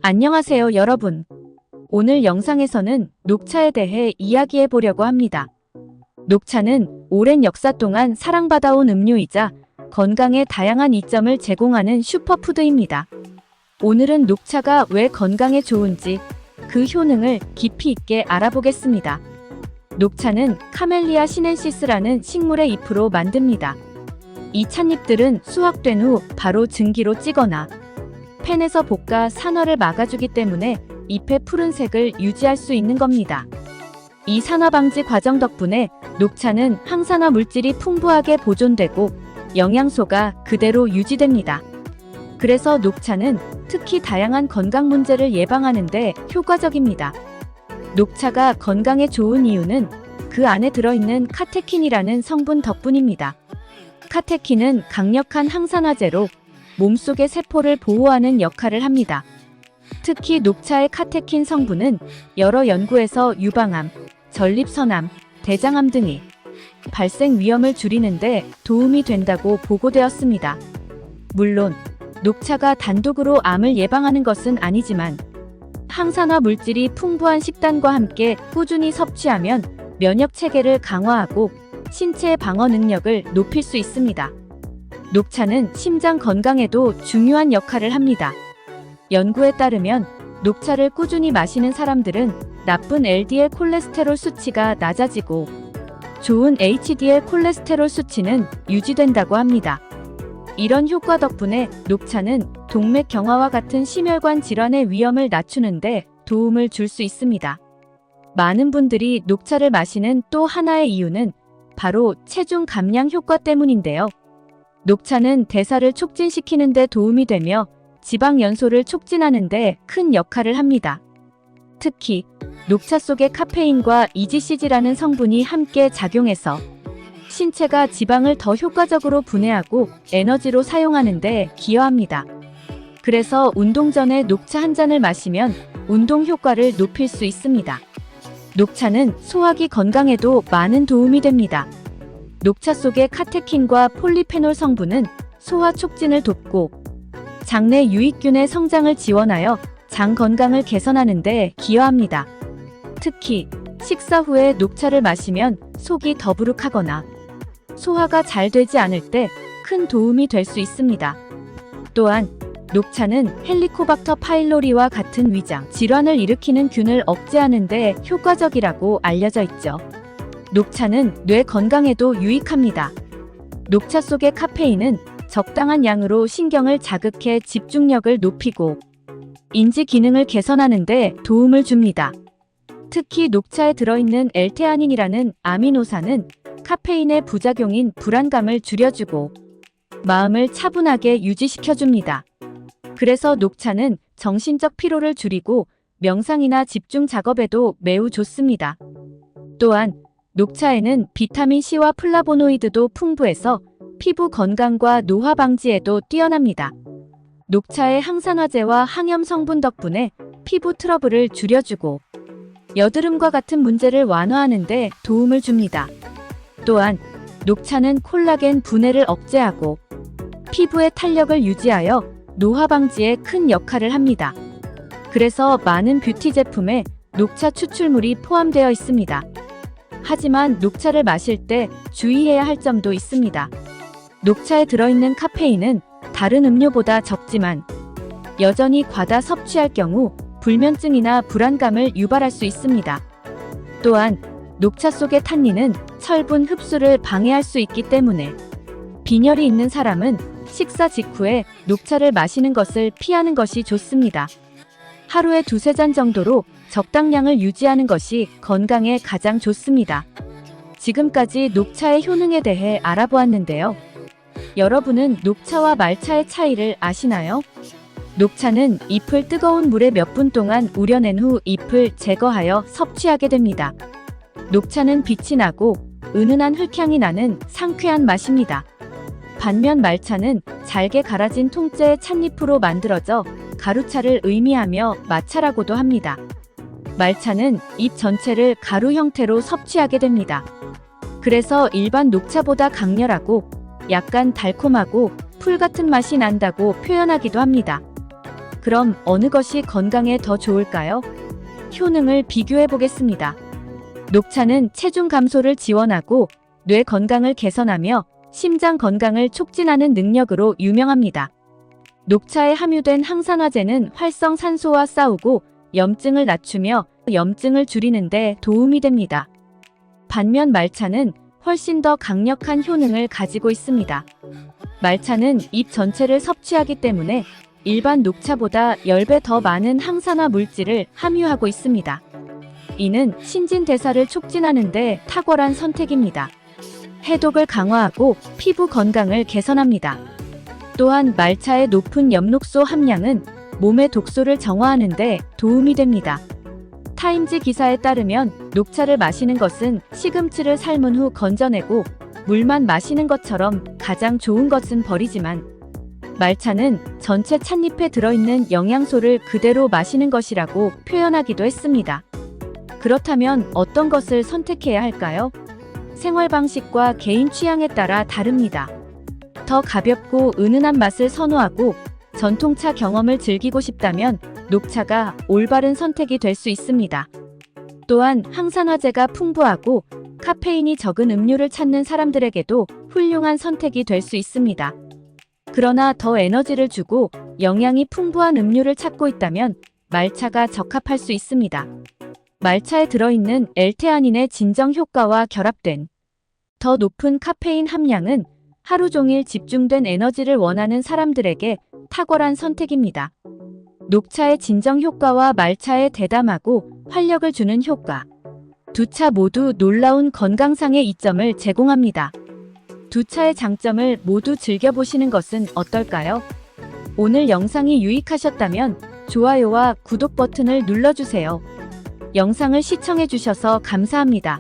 안녕하세요, 여러분. 오늘 영상에서는 녹차에 대해 이야기해 보려고 합니다. 녹차는 오랜 역사 동안 사랑받아온 음료이자 건강에 다양한 이점을 제공하는 슈퍼푸드입니다. 오늘은 녹차가 왜 건강에 좋은지 그 효능을 깊이 있게 알아보겠습니다. 녹차는 카멜리아 시넨시스라는 식물의 잎으로 만듭니다. 이 찻잎들은 수확된 후 바로 증기로 찌거나 팬에서 볶아 산화를 막아주기 때문에 잎의 푸른색을 유지할 수 있는 겁니다. 이 산화 방지 과정 덕분에 녹차는 항산화 물질이 풍부하게 보존되고 영양소가 그대로 유지됩니다. 그래서 녹차는 특히 다양한 건강 문제를 예방하는 데 효과적입니다. 녹차가 건강에 좋은 이유는 그 안에 들어있는 카테킨이라는 성분 덕분입니다. 카테킨은 강력한 항산화제로 몸속의 세포를 보호하는 역할을 합니다. 특히 녹차의 카테킨 성분은 여러 연구에서 유방암, 전립선암, 대장암 등의 발생 위험을 줄이는 데 도움이 된다고 보고되었습니다. 물론 녹차가 단독으로 암을 예방하는 것은 아니지만 항산화 물질이 풍부한 식단과 함께 꾸준히 섭취하면 면역 체계를 강화하고 신체의 방어 능력을 높일 수 있습니다. 녹차는 심장 건강에도 중요한 역할을 합니다. 연구에 따르면 녹차를 꾸준히 마시는 사람들은 나쁜 LDL 콜레스테롤 수치가 낮아지고 좋은 HDL 콜레스테롤 수치는 유지된다고 합니다. 이런 효과 덕분에 녹차는 동맥 경화와 같은 심혈관 질환의 위험을 낮추는 데 도움을 줄 수 있습니다. 많은 분들이 녹차를 마시는 또 하나의 이유는 바로 체중 감량 효과 때문인데요. 녹차는 대사를 촉진시키는 데 도움이 되며 지방 연소를 촉진하는 데 큰 역할을 합니다. 특히 녹차 속의 카페인과 EGCG라는 성분이 함께 작용해서 신체가 지방을 더 효과적으로 분해하고 에너지로 사용하는 데 기여합니다. 그래서 운동 전에 녹차 한 잔을 마시면 운동 효과를 높일 수 있습니다. 녹차는 소화기 건강에도 많은 도움이 됩니다. 녹차 속의 카테킨과 폴리페놀 성분은 소화 촉진을 돕고 장내 유익균의 성장을 지원하여 장 건강을 개선하는 데 기여합니다. 특히 식사 후에 녹차를 마시면 속이 더부룩하거나 소화가 잘 되지 않을 때 큰 도움이 될 수 있습니다. 또한 녹차는 헬리코박터 파일로리와 같은 위장 질환을 일으키는 균을 억제하는 데 효과적이라고 알려져 있죠. 녹차는 뇌 건강에도 유익합니다. 녹차 속의 카페인은 적당한 양으로 신경을 자극해 집중력을 높이고 인지 기능을 개선하는 데 도움을 줍니다. 특히 녹차에 들어있는 L테아닌이라는 아미노산은 카페인의 부작용인 불안감을 줄여주고 마음을 차분하게 유지시켜줍니다. 그래서 녹차는 정신적 피로를 줄이고 명상이나 집중 작업에도 매우 좋습니다. 또한 녹차에는 비타민C와 플라보노이드도 풍부해서 피부 건강과 노화 방지에도 뛰어납니다. 녹차의 항산화제와 항염 성분 덕분에 피부 트러블을 줄여주고 여드름과 같은 문제를 완화하는 데 도움을 줍니다. 또한 녹차는 콜라겐 분해를 억제하고 피부의 탄력을 유지하여 노화 방지에 큰 역할을 합니다. 그래서 많은 뷰티 제품에 녹차 추출물이 포함되어 있습니다. 하지만 녹차를 마실 때 주의해야 할 점도 있습니다. 녹차에 들어있는 카페인은 다른 음료보다 적지만 여전히 과다 섭취할 경우 불면증이나 불안감을 유발할 수 있습니다. 또한 녹차 속의 탄닌은 철분 흡수를 방해할 수 있기 때문에 빈혈이 있는 사람은 식사 직후에 녹차를 마시는 것을 피하는 것이 좋습니다. 하루에 2-3잔 정도로 적당량을 유지하는 것이 건강에 가장 좋습니다. 지금까지 녹차의 효능에 대해 알아보았는데요. 여러분은 녹차와 말차의 차이를 아시나요? 녹차는 잎을 뜨거운 물에 몇 분 동안 우려낸 후 잎을 제거하여 섭취하게 됩니다. 녹차는 빛이 나고 은은한 흙향이 나는 상쾌한 맛입니다. 반면 말차는 잘게 갈아진 통째의 찻잎으로 만들어져 가루차를 의미하며 마차라고도 합니다. 말차는 잎 전체를 가루 형태로 섭취하게 됩니다. 그래서 일반 녹차보다 강렬하고 약간 달콤하고 풀 같은 맛이 난다고 표현하기도 합니다. 그럼 어느 것이 건강에 더 좋을까요? 효능을 비교해 보겠습니다. 녹차는 체중 감소를 지원하고 뇌 건강을 개선하며 심장 건강을 촉진하는 능력으로 유명합니다. 녹차에 함유된 항산화제는 활성산소와 싸우고 염증을 낮추며 염증을 줄이는 데 도움이 됩니다. 반면 말차는 훨씬 더 강력한 효능을 가지고 있습니다. 말차는 잎 전체를 섭취하기 때문에 일반 녹차보다 10배 더 많은 항산화 물질을 함유하고 있습니다. 이는 신진대사를 촉진하는 데 탁월한 선택입니다. 해독을 강화하고 피부 건강을 개선합니다. 또한 말차의 높은 엽록소 함량은 몸의 독소를 정화하는 데 도움이 됩니다. 타임지 기사에 따르면 녹차를 마시는 것은 시금치를 삶은 후 건져내고 물만 마시는 것처럼 가장 좋은 것은 버리지만 말차는 전체 찻잎에 들어있는 영양소를 그대로 마시는 것이라고 표현하기도 했습니다. 그렇다면 어떤 것을 선택해야 할까요? 생활 방식과 개인 취향에 따라 다릅니다. 더 가볍고 은은한 맛을 선호하고 전통차 경험을 즐기고 싶다면 녹차가 올바른 선택이 될 수 있습니다. 또한 항산화제가 풍부하고 카페인이 적은 음료를 찾는 사람들에게도 훌륭한 선택이 될 수 있습니다. 그러나 더 에너지를 주고 영양이 풍부한 음료를 찾고 있다면 말차가 적합할 수 있습니다. 말차에 들어있는 L테아닌의 진정 효과와 결합된 더 높은 카페인 함량은 하루 종일 집중된 에너지를 원하는 사람들에게 탁월한 선택입니다. 녹차의 진정 효과와 말차의 대담하고 활력을 주는 효과. 두 차 모두 놀라운 건강상의 이점을 제공합니다. 두 차의 장점을 모두 즐겨보시는 것은 어떨까요? 오늘 영상이 유익하셨다면 좋아요와 구독 버튼을 눌러주세요. 영상을 시청해주셔서 감사합니다.